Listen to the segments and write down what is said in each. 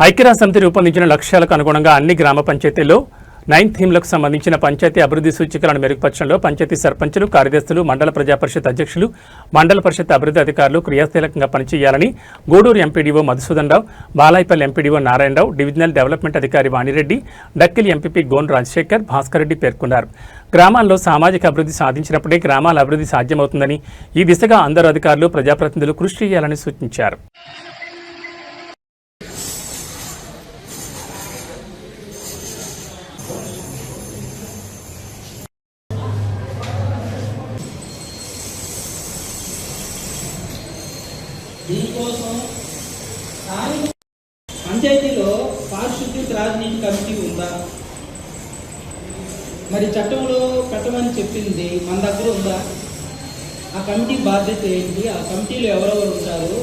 ఐక్యరాజ్యసమితి రూపొందించిన లక్ష్యాలకు అనుగుణంగా అన్ని గ్రామ పంచాయతీల్లో 9 థీమ్లకు సంబంధించిన పంచాయతీ అభివృద్ధి సూచికలను మెరుగుపరచడంలో పంచాయతీ సర్పంచులు, కార్యదర్శులు, మండల ప్రజాపరిషత్ అధ్యక్షులు, మండల పరిషత్ అభివృద్ధి అధికారులు క్రియాశీలకంగా పనిచేయాలని గూడూరు ఎంపీడీఓ మధుసూదన్ రావు, Balayapalli MPDO Narayana Rao, divisional development అధికారి వాణిరెడ్డి, డక్కిలి ఎంపీపీ గోన్ రాజశేఖర్, భాస్కర్ రెడ్డి పేర్కొన్నారు. గ్రామాల్లో సామాజిక అభివృద్ధి సాధించినప్పుడే గ్రామాల అభివృద్ధి సాధ్యమవుతుందని, ఈ దిశగా అందరు అధికారులు, ప్రజాప్రతినిధులు కృషి చేయాలని సూచించారు. దీనికోసం పంచాయతీలో పారిశుద్ధ్య రాజనీతి కమిటీ ఉందా? మరి చట్టంలో పెట్టమని చెప్పింది మన దగ్గర ఉందా? ఆ కమిటీ బాధ్యత ఏంటి? ఆ కమిటీలో ఎవరెవరు ఉంటారు?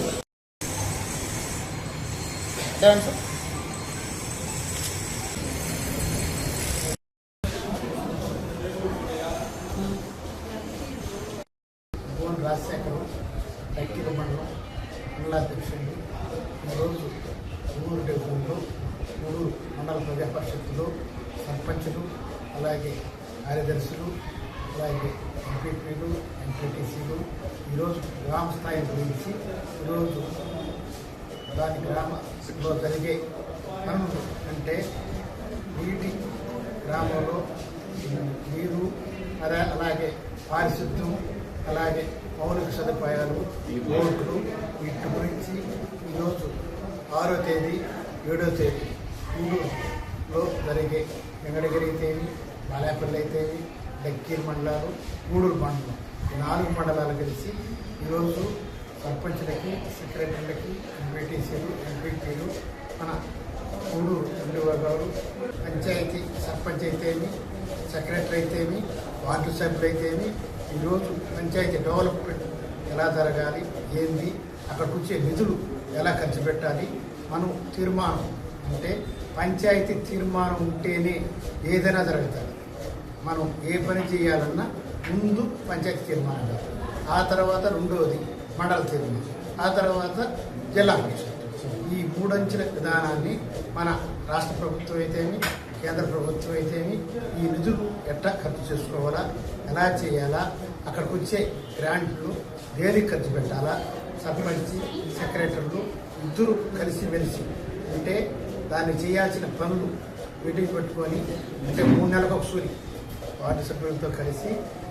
రాజశేఖరం డక్కిలి మండలం మండలాధ్యక్షుడు. ఈరోజు ఊరు డివిజన్లో ఊరు మండల ప్రజా పరిషత్తులో సర్పంచులు, అలాగే కార్యదర్శులు, అలాగే ఎంపీపీలు, ఎంపీటీసీలు ఈరోజు గ్రామ స్థాయి గురించి ఈరోజు దాని గ్రామంలో జరిగే పనులు అంటే నీటి గ్రామంలో నీరు, అలాగే పారిశుద్ధ్యం, అలాగే మౌలిక సదుపాయాలు, రోడ్లు, వీటి గురించి ఈరోజు 6వ తేదీ 7వ తేదీ గూడూరులో జరిగే వెంకటగిరి అయితేమి, బాలాయపల్లి అయితేమి, డక్కిలి మండలాలు, గూడూరు మండలం, ఈ 4 మండలాలు కలిసి ఈరోజు సర్పంచులకి, సెక్రటరీలకి, ఎంపీటీసీలు, ఎంపీపీలు, మన గూడూరు ఎంపీఓ గారు, పంచాయతీ సర్పంచ్ అయితేమి, సెక్రటరీ అయితేమి, వార్డు సభ్యులు అయితేమి ఈరోజు పంచాయతీ డెవలప్మెంట్ ఎలా జరగాలి, ఏంది, అక్కడికి వచ్చే నిధులు ఎలా ఖర్చు పెట్టాలి, మనం తీర్మానం అంటే పంచాయతీ తీర్మానం ఉంటేనే ఏదైనా జరుగుతుంది. మనం ఏ పని చేయాలన్నా ముందు పంచాయతీ తీర్మానం కాదు, ఆ తర్వాత రెండవది మండల తీర్మానం, ఆ తర్వాత జిల్లా పరిషత్. ఈ 3 అంచెల విధానాన్ని మన రాష్ట్ర ప్రభుత్వం అయితేమి, కేంద్ర ప్రభుత్వం అయితేమి ఈ నిధులు ఎట్లా ఖర్చు చేసుకోవాలా, ఎలా చేయాలా, అక్కడికి వచ్చే గ్రాంట్లు దేనికి ఖర్చు పెట్టాలా, సర్పంచి, సెక్రటరీలు ఇద్దరు కలిసి మెలిసి అంటే దాన్ని చేయాల్సిన పనులు మీటింగ్ పెట్టుకొని అంటే 3 నెలలకు ఒకసారి వార్డు సభ్యులతో కలిసి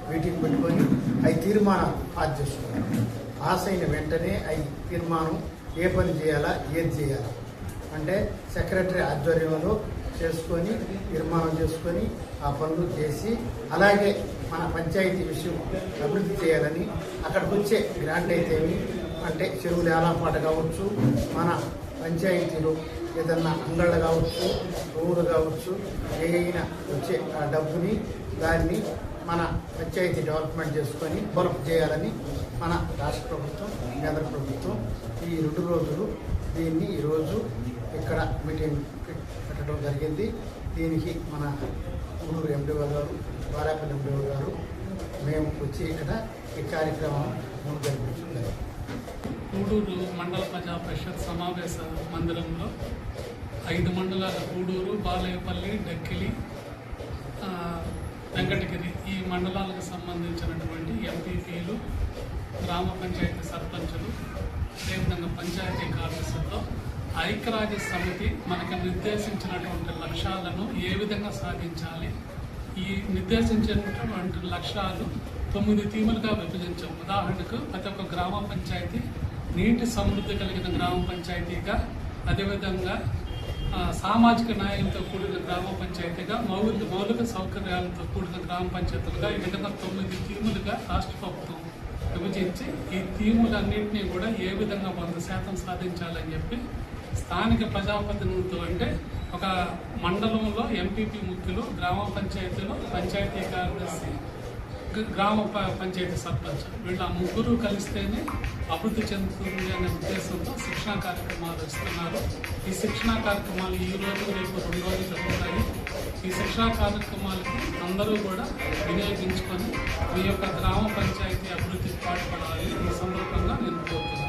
మీటింగ్ పెట్టుకొని అవి తీర్మానాలు పాస్ చేసుకోవాలి. పాస్ అయిన వెంటనే అవి తీర్మానం ఏ పని చేయాలా, ఏది చేయాలా అంటే సెక్రటరీ ఆధ్వర్యంలో చేసుకొని తీర్మానం చేసుకొని ఆ పనులు చేసి, అలాగే మన పంచాయతీ విషయం అభివృద్ధి చేయాలని అక్కడికి వచ్చే గ్రాంట్ అయితేమి అంటే చెరువులు ఏలాపాట కావచ్చు, మన పంచాయతీలో ఏదన్నా అంగళ్ళు కావచ్చు, ఊరు కావచ్చు, ఏదైనా వచ్చే ఆ డబ్బుని దాన్ని మన పంచాయతీ డెవలప్మెంట్ చేసుకొని డెవలప్ చేయాలని మన రాష్ట్ర ప్రభుత్వం, కేంద్ర ప్రభుత్వం ఈ 2 రోజులు దీన్ని ఈరోజు ఇక్కడ మీటింగ్ పెట్టడం జరిగింది. దీనికి మన గూడూరు ఎంపీఓ గారు, బాలాయపల్లి ఎంపీఓ గారు మేము వచ్చి ఇక్కడ ఈ కార్యక్రమం జరిపించారు. గూడూరు మండల ప్రజా పరిషత్ సమావేశ మందిరంలో 5 మండలాల గూడూరు, బాలాయపల్లి, డక్కిలి, వెంకటగిరి ఈ మండలాలకు సంబంధించినటువంటి ఎంపీపీలు, గ్రామ పంచాయతీ సర్పంచులు, అదేవిధంగా పంచాయతీ కార్యదర్శులతో ఐక్యరాజ్య సమితి మనకు నిర్దేశించినటువంటి లక్ష్యాలను ఏ విధంగా సాధించాలి, ఈ నిర్దేశించినటువంటి లక్ష్యాలు 9 థీములుగా విభజించాం. ఉదాహరణకు ప్రతి ఒక్క గ్రామ పంచాయతీ నీటి సమృద్ధి కలిగిన గ్రామ పంచాయతీగా, అదేవిధంగా సామాజిక న్యాయంతో కూడిన గ్రామ పంచాయతీగా, మౌలిక సౌకర్యాలతో కూడిన గ్రామ పంచాయతీలుగా, ఈ విధంగా 9 థీములుగా రాష్ట్ర ప్రభుత్వం విభజించి ఈ థీములన్నింటినీ కూడా ఏ విధంగా 100% సాధించాలని చెప్పి స్థానిక ప్రజాప్రతినిధులతో అంటే ఒక మండలంలో ఎంపీపీ ముఖ్యులు, గ్రామ పంచాయతీలో పంచాయతీ కార్యదర్శి, గ్రామ పంచాయతీ సర్పంచ్ వీళ్ళ ముగ్గురు కలిస్తేనే అభివృద్ధి చెందుతుంది అనే ఉద్దేశంతో శిక్షణా కార్యక్రమాలు ఇస్తున్నారు. ఈ శిక్షణా కార్యక్రమాలు ఈ రోజు రేపు 2 రోజులు జరుగుతాయి. ఈ శిక్షణా కార్యక్రమాలకి అందరూ కూడా వినియోగించుకొని మీ యొక్క గ్రామ పంచాయతీ అభివృద్ధికి పాటుపడాలని ఈ సందర్భంగా నేను కోరుతున్నాను.